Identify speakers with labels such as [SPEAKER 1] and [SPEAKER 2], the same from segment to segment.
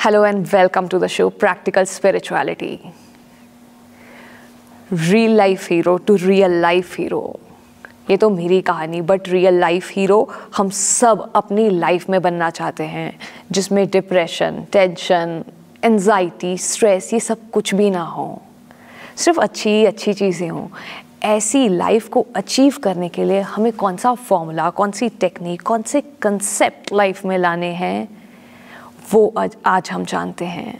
[SPEAKER 1] Hello and welcome to the show Practical Spirituality. Real life hero to real life hero. ये तो मेरी कहानी, but real life hero हम सब अपनी लाइफ में बनना चाहते हैं, जिसमें डिप्रेशन, टेंशन, एंजाइटी, स्ट्रेस ये सब कुछ भी ना हो, सिर्फ अच्छी अच्छी चीज़ें हों। ऐसी लाइफ को अचीव करने के लिए हमें कौन सा फॉर्मूला, कौन सी टेक्निक, कौन से कंसेप्ट लाइफ में लाने हैं, वो आज हम जानते हैं।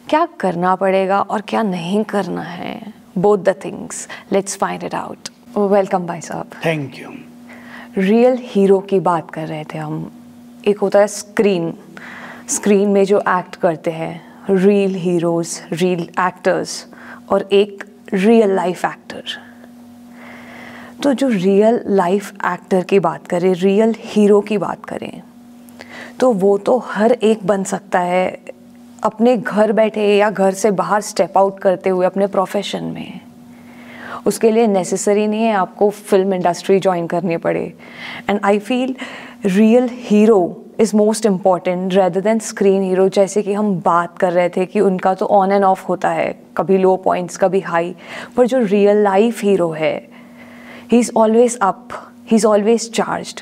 [SPEAKER 1] क्या करना पड़ेगा और क्या नहीं करना है, both the things, let's find it out. Welcome भाई साहब।
[SPEAKER 2] Thank you.
[SPEAKER 1] रियल हीरो की बात कर रहे थे हम। एक होता है स्क्रीन में जो एक्ट करते हैं, रियल हीरोज, रियल एक्टर्स, और एक रियल लाइफ एक्टर। तो जो रियल लाइफ एक्टर की बात करें, रियल हीरो की बात करें, तो वो तो हर एक बन सकता है अपने घर बैठे या घर से बाहर स्टेप आउट करते हुए अपने प्रोफेशन में। उसके लिए नेसेसरी नहीं है आपको फिल्म इंडस्ट्री ज्वाइन करनी पड़े। And I feel real hero is most important rather than screen hero. जैसे कि हम बात कर रहे थे कि उनका तो ऑन एंड ऑफ होता है, कभी लो पॉइंट्स कभी हाई, पर जो रियल लाइफ हीरो है, he is always up, he is always charged.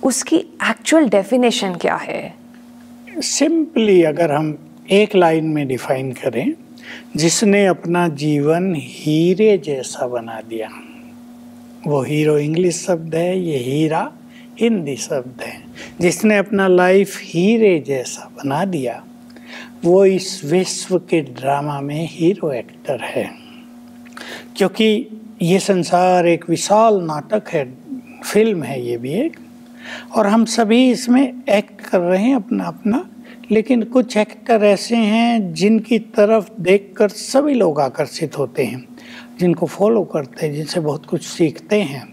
[SPEAKER 1] उसकी एक्चुअल डेफिनेशन क्या है?
[SPEAKER 2] सिंपली अगर हम एक लाइन में डिफाइन करें, जिसने अपना जीवन हीरे जैसा बना दिया। वो हीरो इंग्लिश शब्द है, ये हीरा हिंदी शब्द है। जिसने अपना लाइफ हीरे जैसा बना दिया, वो इस विश्व के ड्रामा में हीरो एक्टर है। क्योंकि ये संसार एक विशाल नाटक है, फिल्म है ये भी एक, और हम सभी इसमें एक्ट कर रहे हैं अपना अपना। लेकिन कुछ एक्टर ऐसे हैं जिनकी तरफ देखकर सभी लोग आकर्षित होते हैं, जिनको फॉलो करते हैं, जिनसे बहुत कुछ सीखते हैं,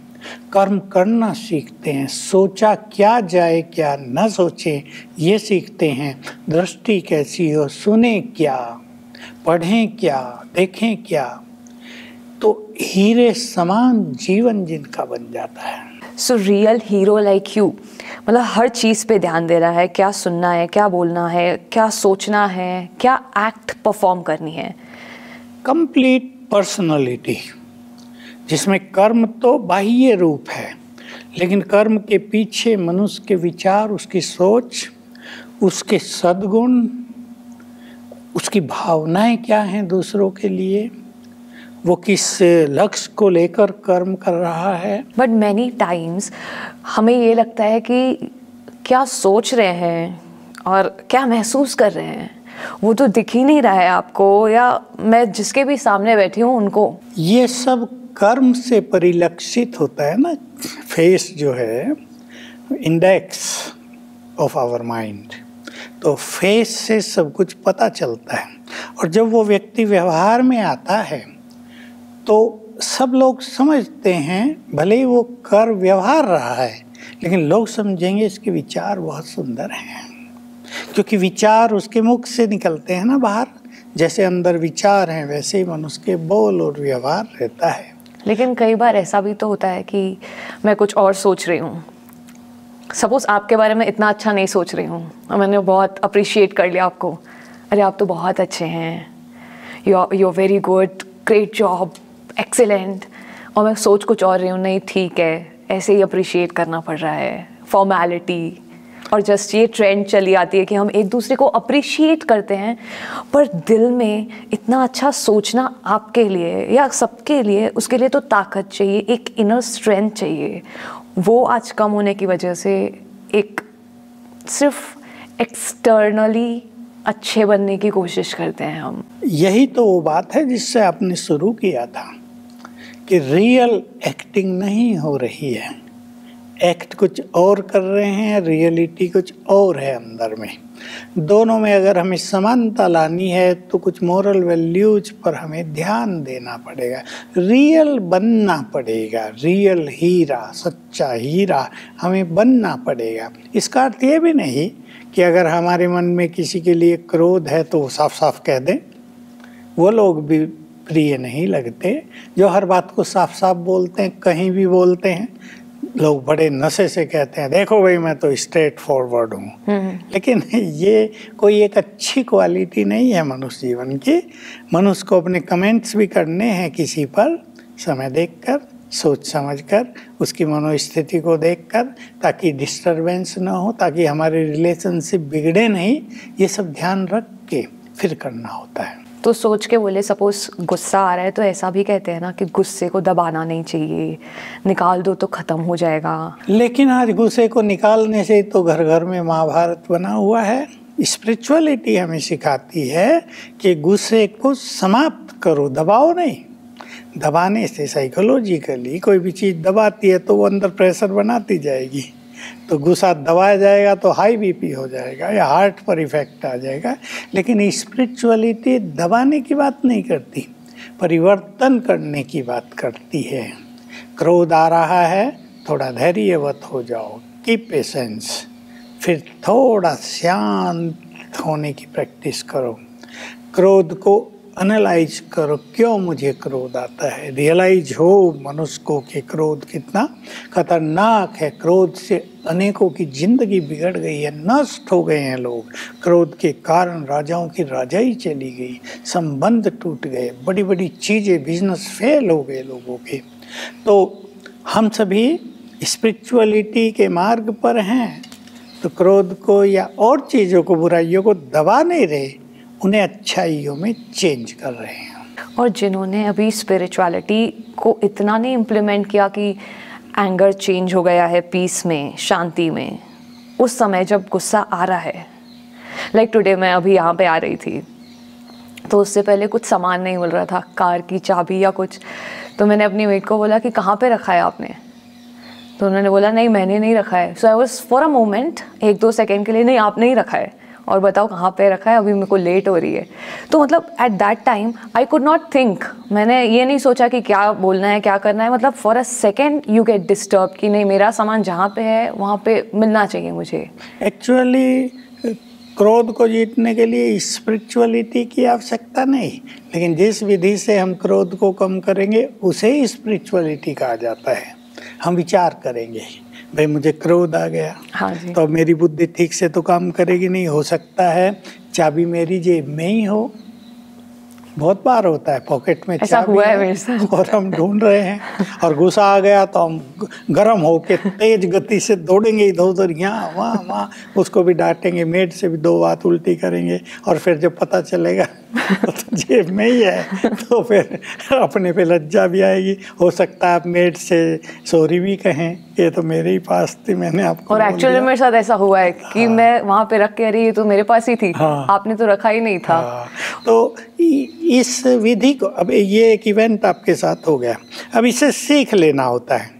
[SPEAKER 2] कर्म करना सीखते हैं, सोचा क्या जाए क्या न सोचे ये सीखते हैं, दृष्टि कैसी हो, सुने क्या, पढ़ें क्या, देखें क्या। तो हीरे समान जीवन जिनका बन जाता है।
[SPEAKER 1] So real hero like you, मतलब हर चीज़ पे ध्यान दे रहा है, क्या सुनना है, क्या बोलना है, क्या सोचना है, क्या एक्ट परफॉर्म करनी है।
[SPEAKER 2] कंप्लीट पर्सनालिटी, जिसमें कर्म तो बाह्य रूप है, लेकिन कर्म के पीछे मनुष्य के विचार, उसकी सोच, उसके सद्गुण, उसकी भावनाएं क्या हैं दूसरों के लिए, वो किस लक्ष्य को लेकर कर्म कर रहा है।
[SPEAKER 1] बट मैनी टाइम्स हमें ये लगता है कि क्या सोच रहे हैं और क्या महसूस कर रहे हैं, वो तो दिख ही नहीं रहा है आपको, या मैं जिसके भी सामने बैठी हूँ उनको।
[SPEAKER 2] ये सब कर्म से परिलक्षित होता है ना। फेस जो है इंडेक्स ऑफ आवर माइंड, तो फेस से सब कुछ पता चलता है। और जब वो व्यक्ति व्यवहार में आता है तो सब लोग समझते हैं, भले ही वो कर व्यवहार रहा है, लेकिन लोग समझेंगे इसके विचार बहुत सुंदर हैं, क्योंकि विचार उसके मुख से निकलते हैं ना बाहर। जैसे अंदर विचार हैं, वैसे ही मनुष्य के बोल और व्यवहार रहता है।
[SPEAKER 1] लेकिन कई बार ऐसा भी तो होता है कि मैं कुछ और सोच रही हूँ, सपोज आपके बारे में इतना अच्छा नहीं सोच रही हूँ, और मैंने बहुत अप्रिशिएट कर लिया आपको, अरे आप तो बहुत अच्छे हैं, you are very good, great job, excellent, और मैं सोच कुछ और रही हूँ, नहीं ठीक है, ऐसे ही अप्रिशिएट करना पड़ रहा है, फॉर्मेलिटी। और जस्ट ये ट्रेंड चली आती है कि हम एक दूसरे को अप्रिशिएट करते हैं, पर दिल में इतना अच्छा सोचना आपके लिए या सबके लिए, उसके लिए तो ताकत चाहिए, एक इनर स्ट्रेंथ चाहिए। वो आज कम होने की वजह से एक सिर्फ एक्सटर्नली अच्छे बनने की कोशिश करते हैं हम।
[SPEAKER 2] यही तो वो बात है जिससे आपने शुरू किया था कि रियल एक्टिंग नहीं हो रही है, एक्ट कुछ और कर रहे हैं, रियलिटी कुछ और है अंदर में। दोनों में अगर हमें समानता लानी है तो कुछ मोरल वैल्यूज पर हमें ध्यान देना पड़ेगा, रियल बनना पड़ेगा, रियल हीरा, सच्चा हीरा हमें बनना पड़ेगा। इसका अर्थ ये भी नहीं कि अगर हमारे मन में किसी के लिए क्रोध है तो साफ साफ कह दें। वो लोग भी प्रिय नहीं लगते जो हर बात को साफ साफ बोलते हैं, कहीं भी बोलते हैं। लोग बड़े नशे से कहते हैं देखो भाई मैं तो स्ट्रेट फॉरवर्ड हूँ, लेकिन ये कोई एक अच्छी क्वालिटी नहीं है मनुष्य जीवन की। मनुष्य को अपने कमेंट्स भी करने हैं किसी पर, समय देखकर, सोच समझकर, उसकी मनोस्थिति को देखकर, ताकि डिस्टरबेंस ना हो, ताकि हमारे रिलेशनशिप बिगड़े नहीं। ये सब ध्यान रख के फिर करना होता है।
[SPEAKER 1] तो सोच के बोले, सपोज गुस्सा आ रहा है तो ऐसा भी कहते हैं ना कि गुस्से को दबाना नहीं चाहिए, निकाल दो तो ख़त्म हो जाएगा।
[SPEAKER 2] लेकिन आज गुस्से को निकालने से तो घर घर में महाभारत बना हुआ है। स्पिरिचुअलिटी हमें सिखाती है कि गुस्से को समाप्त करो, दबाओ नहीं। दबाने से साइकोलॉजिकली कोई भी चीज़ दबाती है तो वो अंदर प्रेशर बनाती जाएगी, तो गुस्सा दबाया जाएगा तो हाई बीपी हो जाएगा या हार्ट पर इफेक्ट आ जाएगा। लेकिन स्पिरिचुअलिटी दबाने की बात नहीं करती, परिवर्तन करने की बात करती है। क्रोध आ रहा है, थोड़ा धैर्यवत हो जाओ, कीप पेशेंस, फिर थोड़ा शांत होने की प्रैक्टिस करो। क्रोध को एनालाइज करो, क्यों मुझे क्रोध आता है। रियलाइज हो मनुष्य को कि क्रोध कितना खतरनाक है। क्रोध से अनेकों की जिंदगी बिगड़ गई है, नष्ट हो गए हैं लोग। क्रोध के कारण राजाओं की राजाई चली गई, संबंध टूट गए, बड़ी बड़ी चीज़ें, बिजनेस फेल हो गए लोगों के। तो हम सभी स्पिरिचुअलिटी के मार्ग पर हैं, तो क्रोध को या और चीज़ों को, बुराइयों को दबा नहीं रहे, उन्हें अच्छाइयों में चेंज कर रहे हैं।
[SPEAKER 1] और जिन्होंने अभी स्पिरिचुअलिटी को इतना नहीं इम्प्लीमेंट किया कि एंगर चेंज हो गया है पीस में, शांति में, उस समय जब गुस्सा आ रहा है, लाइक टुडे मैं अभी यहाँ पे आ रही थी तो उससे पहले कुछ सामान नहीं मिल रहा था, कार की चाबी या कुछ, तो मैंने अपनी मेट को बोला कि कहाँ पे रखा है आपने, तो उन्होंने बोला नहीं मैंने नहीं रखा है। So I was for a moment, 1-2 second के लिए, नहीं आपने ही रखा है और बताओ कहाँ पे रखा है, अभी मेरे को लेट हो रही है। तो मतलब at that time I could not think, मैंने ये नहीं सोचा कि क्या बोलना है क्या करना है। मतलब for a second you get disturb कि नहीं मेरा सामान जहाँ पे है वहाँ पे मिलना चाहिए मुझे।
[SPEAKER 2] एक्चुअली क्रोध को जीतने के लिए स्पिरिचुअलिटी की आवश्यकता नहीं, लेकिन जिस विधि से हम क्रोध को कम करेंगे उसे ही स्पिरिचुअलिटी कहा जाता है। हम विचार करेंगे भाई मुझे क्रोध आ गया,
[SPEAKER 1] हाँ जी,
[SPEAKER 2] तो मेरी बुद्धि ठीक से तो काम करेगी नहीं। हो सकता है चाबी मेरी जेब में ही हो, बहुत बार होता है पॉकेट में
[SPEAKER 1] ऐसा
[SPEAKER 2] चाबी
[SPEAKER 1] हुआ है मेरे साथ।
[SPEAKER 2] और हम ढूंढ रहे हैं और गुस्सा आ गया तो हम गर्म होके तेज गति से दौड़ेंगे इधर उधर, यहाँ वहाँ वहाँ, उसको भी डांटेंगे, मेड से भी 2 बात उल्टी करेंगे, और फिर जब पता चलेगा तो जेब में ही है तो फिर अपने पे लज्जा भी आएगी। हो सकता है आप मेड से सॉरी भी कहें, ये तो मेरे ही पास थी, मैंने आपको।
[SPEAKER 1] और एक्चुअली मेरे साथ ऐसा हुआ है कि मैं वहाँ पे रख के, अरे ये तो मेरे पास ही थी, आपने तो रखा ही नहीं था।
[SPEAKER 2] तो इस विधि को, अब ये एक इवेंट आपके साथ हो गया, अब इसे सीख लेना होता है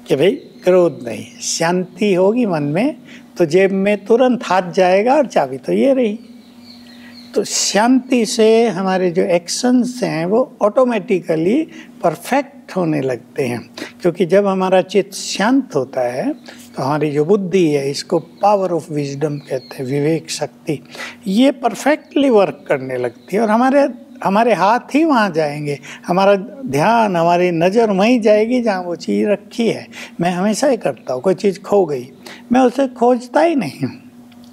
[SPEAKER 2] कि भाई क्रोध नहीं, शांति होगी मन में तो जेब में तुरंत हाथ जाएगा और चाबी तो ये रही। तो शांति से हमारे जो एक्शंस हैं वो ऑटोमेटिकली परफेक्ट होने लगते हैं, क्योंकि जब हमारा चित्त शांत होता है तो हमारी जो बुद्धि है, इसको पावर ऑफ विजडम कहते हैं, विवेक शक्ति, ये परफेक्टली वर्क करने लगती है और हमारे हाथ ही वहाँ जाएंगे, हमारा ध्यान, हमारी नज़र वहीं जाएगी जहाँ वो चीज़ रखी है। मैं हमेशा ही करता हूँ, कोई चीज़ खो गई मैं उसे खोजता ही नहीं हूँ,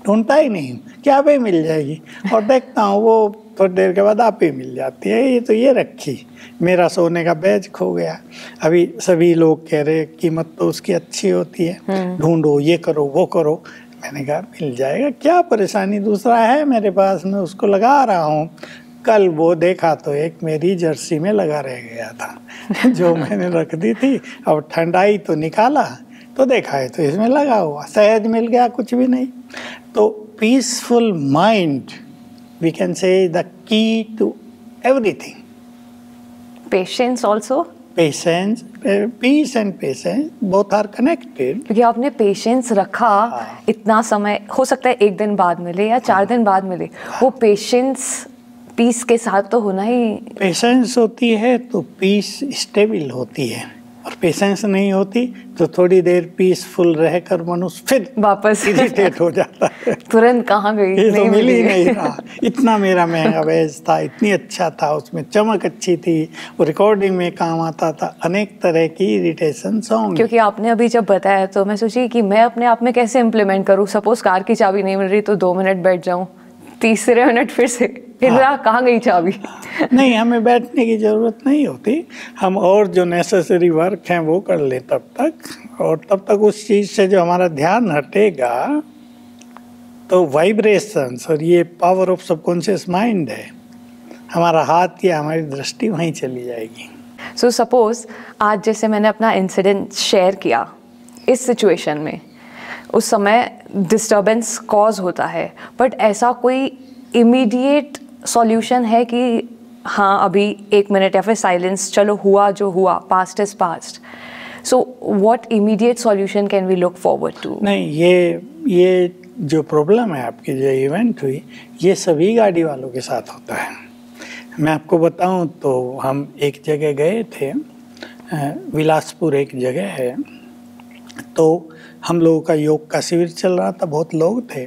[SPEAKER 2] ढूंढता ही नहीं हूँ, क्या पे मिल जाएगी, और देखता हूँ वो थोड़ी देर के बाद आप ही मिल जाती है। ये तो ये रखी, मेरा सोने का बैज खो गया, अभी सभी लोग कह रहे कीमत तो उसकी अच्छी होती है, ढूंढो, ये करो, वो करो। मैंने कहा मिल जाएगा, क्या परेशानी, दूसरा है मेरे पास, मैं उसको लगा रहा हूँ। कल वो देखा तो एक मेरी जर्सी में लगा रह गया था जो मैंने रख दी थी, अब ठंडाई तो निकाला तो देखा है तो इसमें लगा हुआ, सहज मिल गया, कुछ भी नहीं। तो peaceful mind, we can say the key to everything.
[SPEAKER 1] Patience also,
[SPEAKER 2] patience, peace and patience both are connected.
[SPEAKER 1] क्योंकि आपने पेशेंस रखा, इतना समय, हो सकता है 1 दिन बाद मिले या 4 दिन बाद मिले, वो पेशेंस पीस के साथ तो होना ही।
[SPEAKER 2] पेशेंस होती है तो पीस स्टेबल होती है, और पेशेंस नहीं होती तो थोड़ी देर पीसफुल रहकर मनुष्य फिर
[SPEAKER 1] वापस
[SPEAKER 2] इरिटेट हो जाता है।
[SPEAKER 1] तुरंत कहाँ गई,
[SPEAKER 2] ये तो
[SPEAKER 1] नहीं
[SPEAKER 2] मिल ही
[SPEAKER 1] मिली।
[SPEAKER 2] नहीं रहा। इतना मेरा महंगा बैच था, इतनी अच्छा था, उसमें चमक अच्छी थी, वो रिकॉर्डिंग में काम आता था, अनेक तरह की इरिटेशन होंगी।
[SPEAKER 1] क्योंकि आपने अभी जब बताया तो मैं सोची कि मैं अपने आप में कैसे इम्प्लीमेंट करूँ। सपोज कार की चाबी नहीं मिल रही तो 2 मिनट बैठ जाऊँ, तीसरे मिनट फिर से कहाँ गई चाबी।
[SPEAKER 2] नहीं, हमें बैठने की ज़रूरत नहीं होती, हम और जो नेसेसरी वर्क हैं वो कर ले तब तक, और तब तक उस चीज़ से जो हमारा ध्यान हटेगा तो वाइब्रेशंस और ये पावर ऑफ सबकॉन्शियस माइंड है, हमारा हाथ या हमारी दृष्टि वहीं चली जाएगी।
[SPEAKER 1] सो सपोज आज जैसे मैंने अपना इंसिडेंट शेयर किया, इस सिचुएशन में उस समय डिस्टर्बेंस कॉज होता है, बट ऐसा कोई इमीडिएट सॉल्यूशन है कि हाँ अभी 1 मिनट या फिर साइलेंस, चलो हुआ जो हुआ, past is past, so what immediate solution can we look forward to?
[SPEAKER 2] नहीं, ये जो प्रॉब्लम है आपकी, जो इवेंट हुई, ये सभी गाड़ी वालों के साथ होता है। मैं आपको बताऊं तो हम एक जगह गए थे, विलासपुर एक जगह है, तो हम लोगों का योग का शिविर चल रहा था, बहुत लोग थे,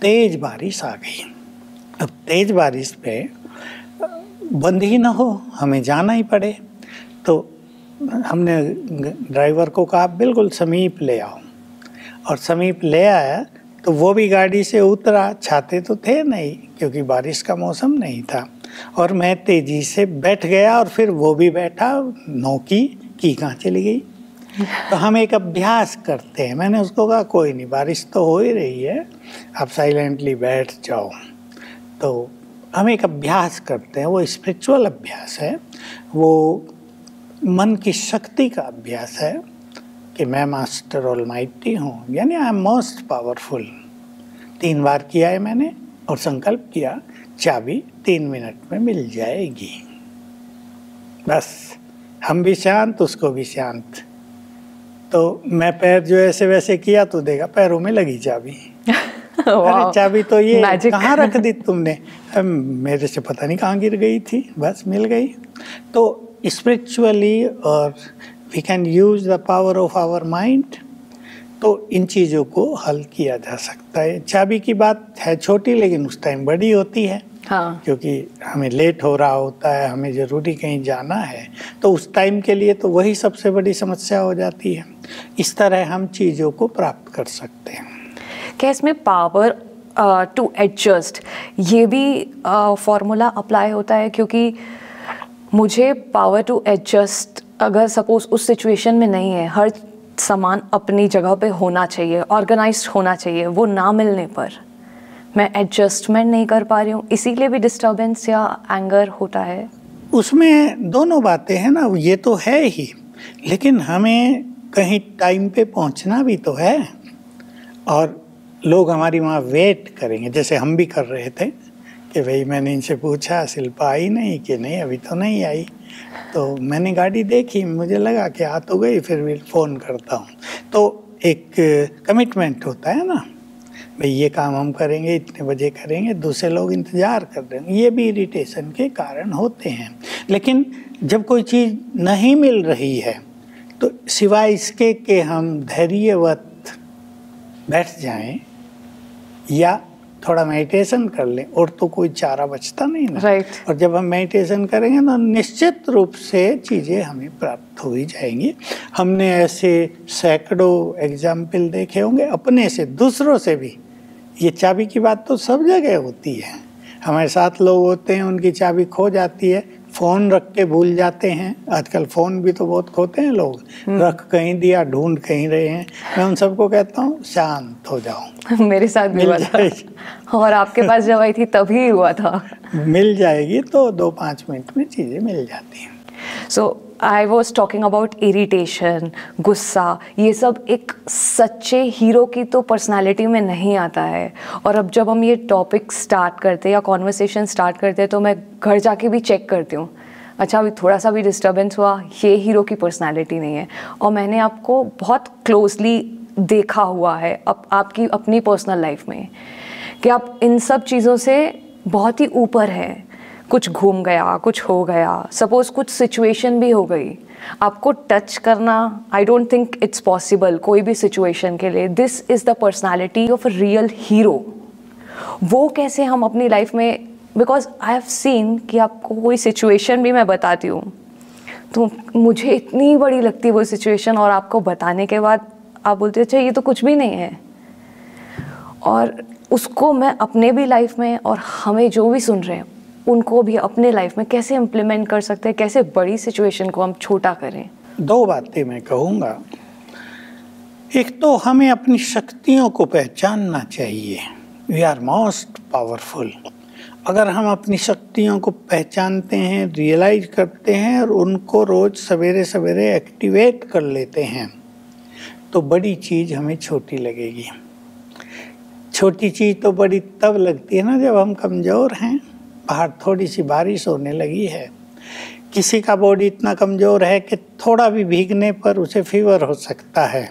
[SPEAKER 2] तेज बारिश आ गई। अब तेज बारिश पे बंद ही ना हो, हमें जाना ही पड़े, तो हमने ड्राइवर को कहा बिल्कुल समीप ले आओ, और समीप ले आया तो वो भी गाड़ी से उतरा, छाते तो थे नहीं क्योंकि बारिश का मौसम नहीं था, और मैं तेजी से बैठ गया और फिर वो भी बैठा, नौकी की कहाँ चली गई। तो हम एक अभ्यास करते हैं, मैंने उसको कहा कोई नहीं, बारिश तो हो ही रही है, आप साइलेंटली बैठ जाओ। तो हम एक अभ्यास करते हैं, वो स्पिरिचुअल अभ्यास है, वो मन की शक्ति का अभ्यास है कि मैं मास्टर ऑलमाइटी हूँ, यानी आई एम मोस्ट पावरफुल। 3 बार किया है मैंने और संकल्प किया चाबी 3 मिनट में मिल जाएगी। बस हम भी शांत, उसको भी शांत। तो मैं पैर जो ऐसे वैसे किया तो देखा पैरों में लगी चाबी। अरे चाबी तो ये कहाँ रख दी तुमने? मेरे से पता नहीं कहाँ गिर गई थी, बस मिल गई। तो स्पिरिचुअली और we can use the power of our mind, तो इन चीज़ों को हल किया जा सकता है। चाबी की बात है छोटी, लेकिन उस टाइम बड़ी होती है। हाँ। क्योंकि हमें लेट हो रहा होता है, हमें ज़रूरी कहीं जाना है, तो उस टाइम के लिए तो वही सबसे बड़ी समस्या हो जाती है। इस तरह हम चीज़ों को प्राप्त कर सकते हैं।
[SPEAKER 1] क्या इसमें पावर टू एडजस्ट ये भी फॉर्मूला अप्लाई होता है? क्योंकि मुझे पावर टू एडजस्ट अगर सपोज उस सिचुएशन में नहीं है, हर सामान अपनी जगह पे होना चाहिए, ऑर्गेनाइज्ड होना चाहिए, वो ना मिलने पर मैं एडजस्टमेंट नहीं कर पा रही हूँ, इसीलिए भी डिस्टर्बेंस या एंगर होता है।
[SPEAKER 2] उसमें दोनों बातें हैं ना, ये तो है ही, लेकिन हमें कहीं टाइम पे पहुँचना भी तो है, और लोग हमारी वहाँ वेट करेंगे, जैसे हम भी कर रहे थे कि भाई मैंने इनसे पूछा शिल्पा आई नहीं कि नहीं, अभी तो नहीं आई, तो मैंने गाड़ी देखी, मुझे लगा कि आ तो गई, फिर भी फ़ोन करता हूँ। तो एक कमिटमेंट होता है ना, भाई ये काम हम करेंगे, इतने बजे करेंगे, दूसरे लोग इंतज़ार कर रहे हैं, ये भी इरिटेशन के कारण होते हैं। लेकिन जब कोई चीज़ नहीं मिल रही है तो सिवाय इसके कि हम धैर्यवत बैठ जाएं या थोड़ा मेडिटेशन कर लें, और तो कोई चारा बचता नहीं ना।
[SPEAKER 1] Right.
[SPEAKER 2] और जब हम मेडिटेशन करेंगे तो निश्चित रूप से चीज़ें हमें प्राप्त हो ही जाएंगी। हमने ऐसे सैकड़ों एग्जाम्पल देखे होंगे अपने से, दूसरों से भी। ये चाबी की बात तो सब जगह होती है। हमारे साथ लोग होते हैं, उनकी चाबी खो जाती है, फ़ोन रख के भूल जाते हैं। आजकल फ़ोन भी तो बहुत खोते हैं लोग, रख कहीं दिया, ढूंढ कहीं रहे हैं। मैं उन सबको कहता हूँ शांत हो जाओ।
[SPEAKER 1] मेरे साथ भी हुआ था, और आपके पास जब आई थी तभी हुआ था।
[SPEAKER 2] मिल जाएगी तो 2-5 मिनट में चीज़ें मिल जाती हैं।
[SPEAKER 1] So I was talking about irritation, गुस्सा, ये सब एक सच्चे हीरो की तो पर्सनालिटी में नहीं आता है। और अब जब हम ये टॉपिक स्टार्ट करते या कॉन्वर्सेशन स्टार्ट करते तो मैं घर जाके भी चेक करती हूँ, अच्छा अभी थोड़ा सा भी डिस्टर्बेंस हुआ, ये हीरो की पर्सनालिटी नहीं है। और मैंने आपको बहुत क्लोजली देखा हुआ है आपकी अपनी पर्सनल लाइफ में कि आप इन सब चीज़ों से बहुत ही ऊपर है। कुछ घूम गया, कुछ हो गया, सपोज कुछ सिचुएशन भी हो गई, आपको टच करना I don't think it's possible कोई भी सिचुएशन के लिए। This is the personality of a real hero. वो कैसे हम अपनी लाइफ में, बिकॉज आई हैव सीन कि आपको कोई सिचुएशन भी मैं बताती हूँ तो मुझे इतनी बड़ी लगती है वो सिचुएशन, और आपको बताने के बाद आप बोलते हो अच्छा ये तो कुछ भी नहीं है। और उसको मैं अपने भी लाइफ में, और हमें जो भी सुन रहे हैं उनको भी अपने लाइफ में कैसे इम्प्लीमेंट कर सकते हैं, कैसे बड़ी सिचुएशन को हम छोटा करें।
[SPEAKER 2] 2 बातें मैं कहूँगा। एक तो हमें अपनी शक्तियों को पहचानना चाहिए। We are most powerful. अगर हम अपनी शक्तियों को पहचानते हैं, रियलाइज करते हैं और उनको रोज सवेरे सवेरे एक्टिवेट कर लेते हैं तो बड़ी चीज़ हमें छोटी लगेगी। छोटी चीज़ तो बड़ी तब लगती है ना जब हम कमज़ोर हैं। बाहर थोड़ी सी बारिश होने लगी है, किसी का बॉडी इतना कमज़ोर है कि थोड़ा भी भीगने पर उसे फीवर हो सकता है,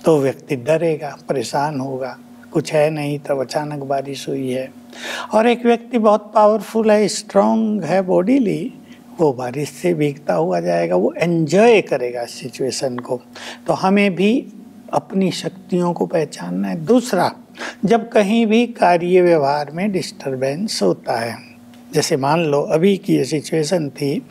[SPEAKER 2] तो व्यक्ति डरेगा, परेशान होगा, कुछ है नहीं, तब अचानक बारिश हुई है। और एक व्यक्ति बहुत पावरफुल है, स्ट्रांग है बॉडीली, वो बारिश से भीगता हुआ जाएगा, वो एंजॉय करेगा सिचुएशन को। तो हमें भी अपनी शक्तियों को पहचानना है। दूसरा, जब कहीं भी कार्य व्यवहार में डिस्टरबेंस होता है, जैसे मान लो अभी की ये सिचुएशन थी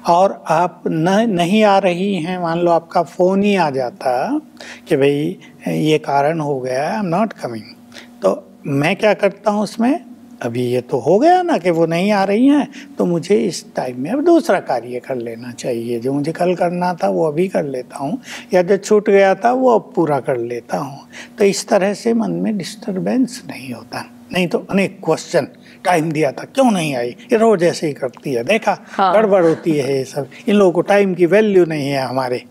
[SPEAKER 2] और आप नहीं आ रही हैं, मान लो आपका फ़ोन ही आ जाता कि भाई ये कारण हो गया, आई एम नॉट कमिंग, तो मैं क्या करता हूँ उसमें, अभी ये तो हो गया ना कि वो नहीं आ रही हैं, तो मुझे इस टाइम में अब दूसरा कार्य कर लेना चाहिए। जो मुझे कल करना था वो अभी कर लेता हूँ, या जो छूट गया था वो अब पूरा कर लेता हूँ। तो इस तरह से मन में डिस्टरबेंस नहीं होता। नहीं तो अनेक क्वेश्चन, टाइम दिया था क्यों नहीं आई, ये रोज ऐसे ही करती है, देखा गड़बड़ होती है ये सब, इन लोगों को टाइम की वैल्यू नहीं है हमारे,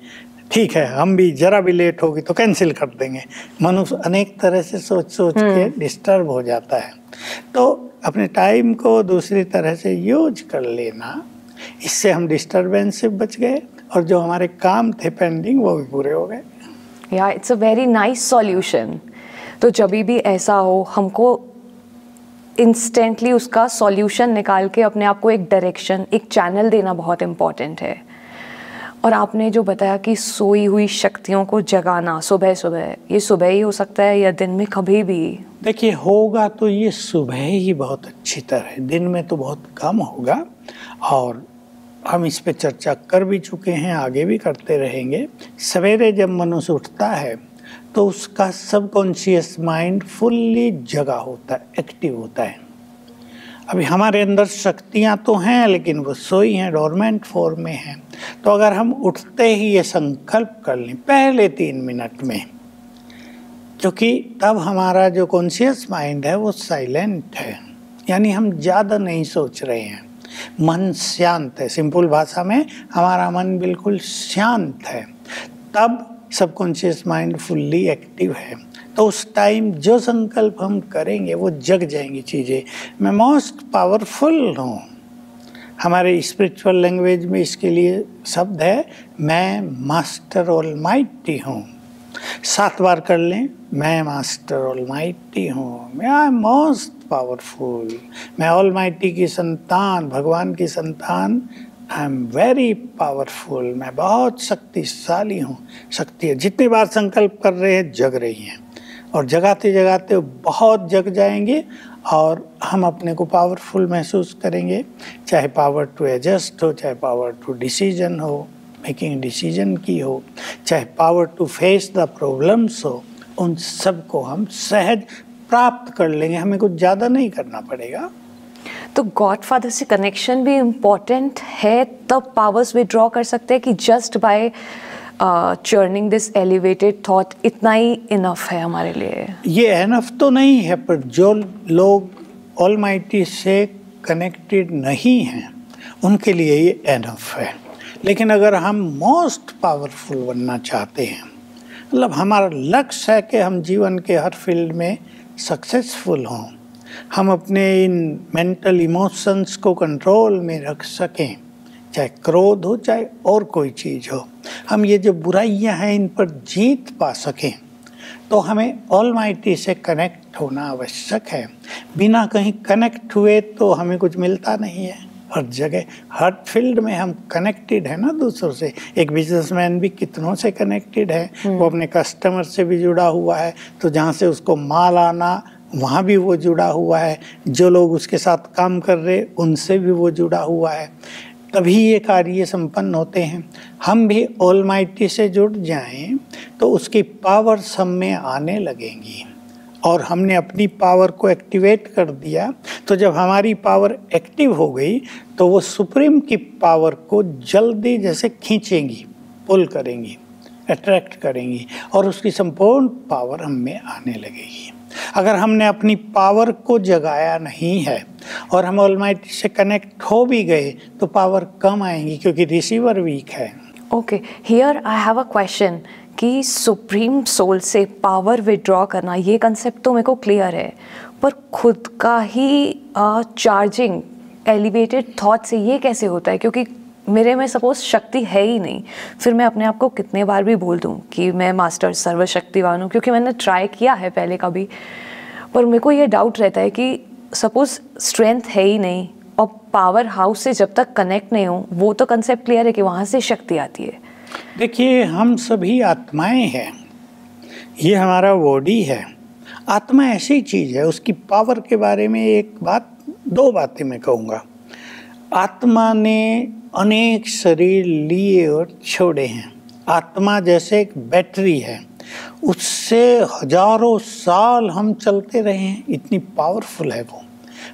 [SPEAKER 2] ठीक है हम भी जरा भी लेट होगी तो कैंसिल कर देंगे। मनुष्य अनेक तरह से सोच के डिस्टर्ब हो जाता है। तो अपने टाइम को दूसरी तरह से यूज कर लेना, इससे हम डिस्टर्बेंस से बच गए और जो हमारे काम थे पेंडिंग वो भी पूरे हो गए।
[SPEAKER 1] या it's a very nice solution. तो जब भी ऐसा हो हमको इंस्टेंटली उसका सॉल्यूशन निकाल के अपने आप को एक डायरेक्शन, एक चैनल देना बहुत इम्पॉर्टेंट है। और आपने जो बताया कि सोई हुई शक्तियों को जगाना सुबह सुबह, ये सुबह ही हो सकता है या दिन में कभी भी?
[SPEAKER 2] देखिए होगा तो ये सुबह ही बहुत अच्छी तरह, दिन में तो बहुत कम होगा, और हम इस पे चर्चा कर भी चुके हैं, आगे भी करते रहेंगे। सवेरे जब मनुष्य उठता है तो उसका सबकॉन्शियस माइंड फुल्ली जगा होता है, एक्टिव होता है। अभी हमारे अंदर शक्तियाँ तो हैं लेकिन वो सोई हैं, डोरमेंट फॉर्म में हैं। तो अगर हम उठते ही ये संकल्प कर लें पहले 3 मिनट में, क्योंकि तब हमारा जो कॉन्शियस माइंड है वो साइलेंट है, यानी हम ज़्यादा नहीं सोच रहे हैं, मन शांत है। सिंपल भाषा में हमारा मन बिल्कुल शांत है, तब सबकॉन्शियस माइंड फुल्ली एक्टिव है। तो उस टाइम जो संकल्प हम करेंगे वो जग जाएंगी चीज़ें। मैं मोस्ट पावरफुल हूँ, हमारे स्पिरिचुअल लैंग्वेज में इसके लिए शब्द है, मैं मास्टर ऑलमाइटी हूँ। 7 बार कर लें, मैं मास्टर ऑलमाइटी हूँ, मैं आई एम मोस्ट पावरफुल, मैं ऑलमाइटी की संतान, भगवान की संतान, आई एम वेरी पावरफुल, मैं बहुत शक्तिशाली हूँ। शक्ति जितनी बार संकल्प कर रहे हैं जग रही हैं, और जगाते जगाते बहुत जग जाएंगे और हम अपने को पावरफुल महसूस करेंगे। चाहे पावर टू एडजस्ट हो, चाहे पावर टू डिसीजन हो, मेकिंग डिसीजन की हो, चाहे power to face the problems हो, उन सब को हम सहज प्राप्त कर लेंगे, हमें कुछ ज़्यादा नहीं करना पड़ेगा।
[SPEAKER 1] तो गॉडफादर से कनेक्शन भी इम्पोर्टेंट है, तब पावर्स विड्रॉ कर सकते हैं कि just by churning this elevated thought इतना ही इनफ है हमारे लिए? ये
[SPEAKER 2] इनफ तो नहीं है, पर जो लोग ऑलमाइटी से कनेक्टेड नहीं हैं उनके लिए ये इनफ है। लेकिन अगर हम मोस्ट पावरफुल बनना चाहते हैं, मतलब हमारा लक्ष्य है कि हम जीवन के हर फील्ड में सक्सेसफुल हों, हम अपने इन मेंटल इमोशंस को कंट्रोल में रख सकें, चाहे क्रोध हो चाहे और कोई चीज़ हो, हम ये जो बुराइयां हैं इन पर जीत पा सकें, तो हमें ऑलमाइटी से कनेक्ट होना आवश्यक है। बिना कहीं कनेक्ट हुए तो हमें कुछ मिलता नहीं है। हर जगह, हर फील्ड में हम कनेक्टेड है ना दूसरों से। एक बिजनेसमैन भी कितनों से कनेक्टेड है, वो अपने कस्टमर से भी जुड़ा हुआ है, तो जहाँ से उसको माल आना वहाँ भी वो जुड़ा हुआ है, जो लोग उसके साथ काम कर रहे उनसे भी वो जुड़ा हुआ है, तभी ये कार्य संपन्न होते हैं। हम भी ऑलमाइटी से जुड़ जाएं तो उसकी पावर सब में आने लगेंगी, और हमने अपनी पावर को एक्टिवेट कर दिया तो जब हमारी पावर एक्टिव हो गई तो वो सुप्रीम की पावर को जल्दी जैसे खींचेंगी, पुल करेंगी, अट्रैक्ट करेंगी, और उसकी संपूर्ण पावर हम में आने लगेगी। अगर हमने अपनी पावर को जगाया नहीं है और हम ऑलमाइटी से कनेक्ट हो भी गए तो पावर कम आएंगी, क्योंकि रिसीवर वीक है।
[SPEAKER 1] Okay, here I have a question कि सुप्रीम सोल से पावर विड्रॉ करना, ये कंसेप्ट तो मेरे को क्लियर है, पर खुद का ही चार्जिंग एलिवेटेड थॉट से ये कैसे होता है? क्योंकि मेरे में सपोज शक्ति है ही नहीं, फिर मैं अपने आप को कितने बार भी बोल दूं कि मैं मास्टर सर्वशक्तिवान हूँ, क्योंकि मैंने ट्राई किया है पहले कभी, पर मेरे को ये डाउट रहता है कि सपोज स्ट्रेंथ है ही नहीं और पावर हाउस से जब तक कनेक्ट नहीं हो, वो तो कंसेप्ट क्लियर है कि वहाँ से शक्ति आती है।
[SPEAKER 2] देखिए, हम सभी आत्माएं हैं, ये हमारा बॉडी है। आत्मा ऐसी चीज़ है, उसकी पावर के बारे में दो बातें मैं कहूँगा। आत्मा ने अनेक शरीर लिए और छोड़े हैं। आत्मा जैसे एक बैटरी है, उससे हजारों साल हम चलते रहे हैं, इतनी पावरफुल है वो।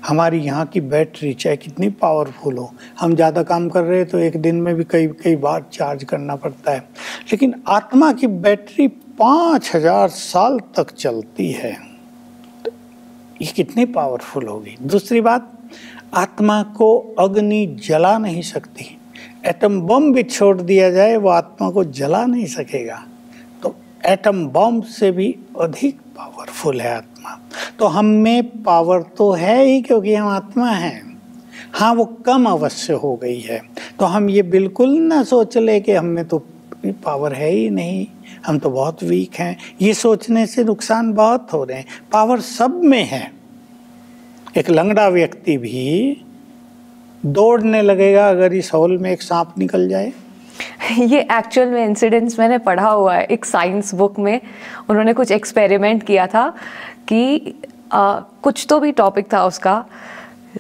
[SPEAKER 2] हमारी यहाँ की बैटरी चाहे कितनी पावरफुल हो, हम ज़्यादा काम कर रहे हैं तो एक दिन में भी कई बार चार्ज करना पड़ता है, लेकिन आत्मा की बैटरी 5000 साल तक चलती है। ये कितनी पावरफुल होगी। दूसरी बात, आत्मा को अग्नि जला नहीं सकती। एटम बम भी छोड़ दिया जाए, वो आत्मा को जला नहीं सकेगा। तो एटम बम से भी अधिक पावरफुल है आत्मा। तो हम में पावर तो है ही, क्योंकि हम आत्मा हैं। हाँ, वो कम अवश्य हो गई है, तो हम ये बिल्कुल ना सोच ले कि हम में तो पावर है ही नहीं, हम तो बहुत वीक हैं। ये सोचने से नुकसान बहुत हो रहे हैं। पावर सब में है। एक लंगड़ा व्यक्ति भी दौड़ने लगेगा अगर इस हॉल में एक सांप निकल जाए।
[SPEAKER 1] ये एक्चुअल में इंसिडेंट्स मैंने पढ़ा हुआ है एक साइंस बुक में। उन्होंने कुछ एक्सपेरिमेंट किया था कि कुछ तो भी टॉपिक था उसका,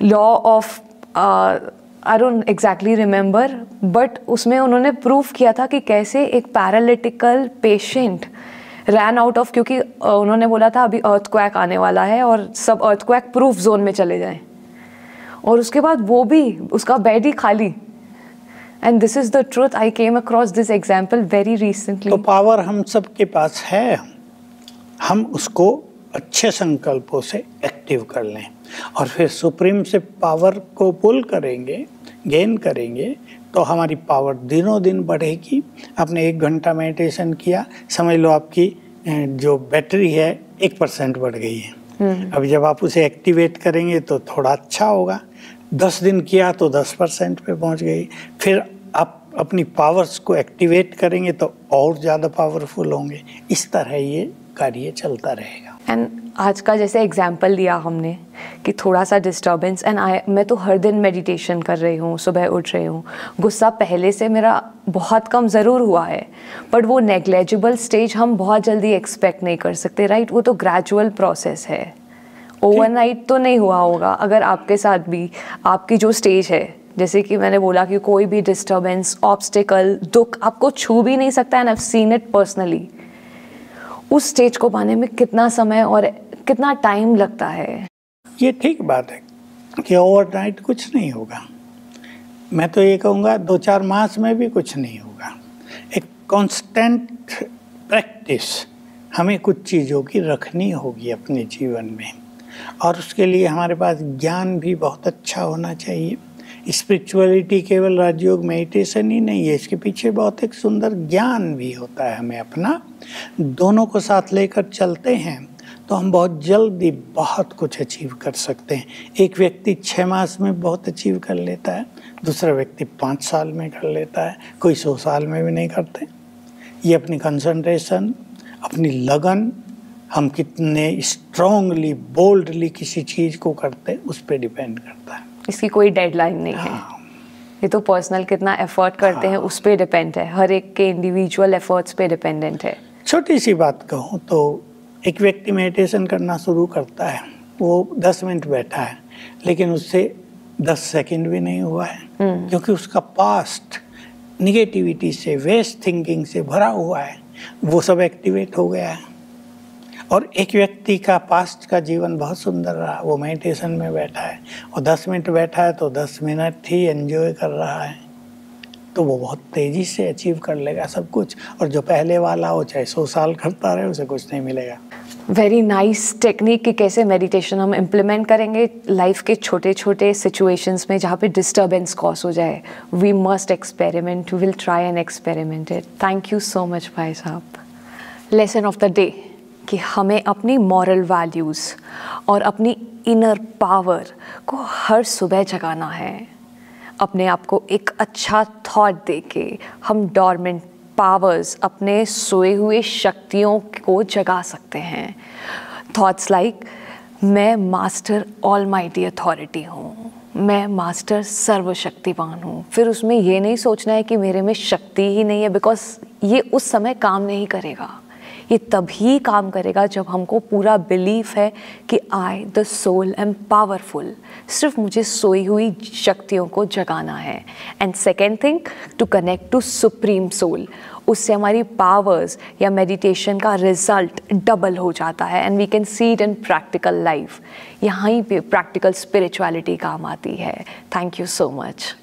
[SPEAKER 1] law of I don't exactly remember, but उसमें उन्होंने प्रूफ किया था कि कैसे एक पैरालिटिकल पेशेंट रैन आउट ऑफ, क्योंकि उन्होंने बोला था अभी अर्थक्वेक आने वाला है और सब अर्थक्वेक प्रूफ जोन में चले जाएं, और उसके बाद वो भी उसका बेड ही खाली। And this is the truth, I came across this example very recently.
[SPEAKER 2] तो पावर हम सब के पास है, हम उसको अच्छे संकल्पों से एक्टिव कर लें और फिर सुप्रीम से पावर को पुल करेंगे, गेन करेंगे, तो हमारी पावर दिनों दिन बढ़ेगी। आपने 1 घंटा मेडिटेशन किया, समझ लो आपकी जो बैटरी है 1% बढ़ गई है। अभी जब आप उसे एक्टिवेट करेंगे तो थोड़ा अच्छा होगा। 10 दिन किया तो 10% पे पहुंच गई। फिर आप अपनी पावर्स को एक्टिवेट करेंगे तो और ज़्यादा पावरफुल होंगे। इस तरह ये कार्य चलता रहेगा।
[SPEAKER 1] एंड आज का जैसे एग्जाम्पल दिया हमने कि थोड़ा सा डिस्टर्बेंस, एंड मैं तो हर दिन मेडिटेशन कर रही हूँ, सुबह उठ रही हूँ। गुस्सा पहले से मेरा बहुत कम ज़रूर हुआ है, बट वो नेग्लेजिबल स्टेज हम बहुत जल्दी एक्सपेक्ट नहीं कर सकते, राइट? वो तो ग्रेजुअल प्रोसेस है, ओवरनाइट तो नहीं हुआ होगा। अगर आपके साथ भी आपकी जो स्टेज है, जैसे कि मैंने बोला कि कोई भी डिस्टर्बेंस, ऑब्स्टिकल, दुख आपको छू भी नहीं सकता, and I have seen it personally. उस स्टेज को पाने में कितना समय और कितना टाइम लगता है?
[SPEAKER 2] ये ठीक बात है कि ओवरनाइट कुछ नहीं होगा। मैं तो ये कहूँगा 2-4 मास में भी कुछ नहीं होगा। एक कांस्टेंट प्रैक्टिस हमें कुछ चीज़ों की रखनी होगी अपने जीवन में, और उसके लिए हमारे पास ज्ञान भी बहुत अच्छा होना चाहिए। स्पिरिचुअलिटी केवल राजयोग मेडिटेशन ही नहीं है, इसके पीछे बहुत एक सुंदर ज्ञान भी होता है। हमें अपना दोनों को साथ लेकर चलते हैं तो हम बहुत जल्दी बहुत कुछ अचीव कर सकते हैं। एक व्यक्ति 6 मास में बहुत अचीव कर लेता है, दूसरा व्यक्ति 5 साल में कर लेता है, कोई 100 साल में भी नहीं करते। ये अपनी कंसंट्रेशन, अपनी लगन हम कितने स्ट्रांगली बोल्डली किसी चीज़ को करते हैं उस पर डिपेंड करता है।
[SPEAKER 1] इसकी कोई डेडलाइन नहीं है। ये तो पर्सनल कितना एफर्ट करते हैं उस पर डिपेंड है, हर एक के इंडिविजुअल एफर्ट्स पे डिपेंडेंट है।
[SPEAKER 2] छोटी सी बात कहूँ तो एक व्यक्ति मेडिटेशन करना शुरू करता है, वो 10 मिनट बैठा है लेकिन उससे 10 सेकंड भी नहीं हुआ है, क्योंकि उसका पास्ट निगेटिविटी से, वेस्ट थिंकिंग से भरा हुआ है, वो सब एक्टिवेट हो गया है। और एक व्यक्ति का पास्ट का जीवन बहुत सुंदर रहा, वो मेडिटेशन में बैठा है और 10 मिनट बैठा है तो 10 मिनट ही एंजॉय कर रहा है, तो वो बहुत तेज़ी से अचीव कर लेगा सब कुछ। और जो पहले वाला हो चाहे 100 साल करता रहे, उसे कुछ नहीं मिलेगा।
[SPEAKER 1] वेरी नाइस टेक्निक कि कैसे मेडिटेशन हम इम्प्लीमेंट करेंगे लाइफ के छोटे छोटे सिचुएशंस में जहाँ पे डिस्टर्बेंस कॉज हो जाए। We must experiment, will try and experiment it. Thank you so much भाई साहब। लेसन ऑफ द डे कि हमें अपनी मॉरल वैल्यूज़ और अपनी इनर पावर को हर सुबह जगाना है। अपने आप को एक अच्छा थॉट देके हम डॉर्मेंट पावर्स, अपने सोए हुए शक्तियों को जगा सकते हैं। थॉट्स लाइक मैं मास्टर ऑलमाइटी अथॉरिटी हूँ, मैं मास्टर सर्वशक्तिवान हूँ। फिर उसमें ये नहीं सोचना है कि मेरे में शक्ति ही नहीं है, बिकॉज ये उस समय काम नहीं करेगा। ये तभी काम करेगा जब हमको पूरा बिलीफ है कि I the soul am powerful. सिर्फ मुझे सोई हुई शक्तियों को जगाना है। And second thing, to connect to supreme soul. उससे हमारी पावर्स या मेडिटेशन का रिजल्ट डबल हो जाता है and we can see it in practical life. यहाँ पे प्रैक्टिकल स्पिरिचुअलिटी काम आती है। Thank you so much.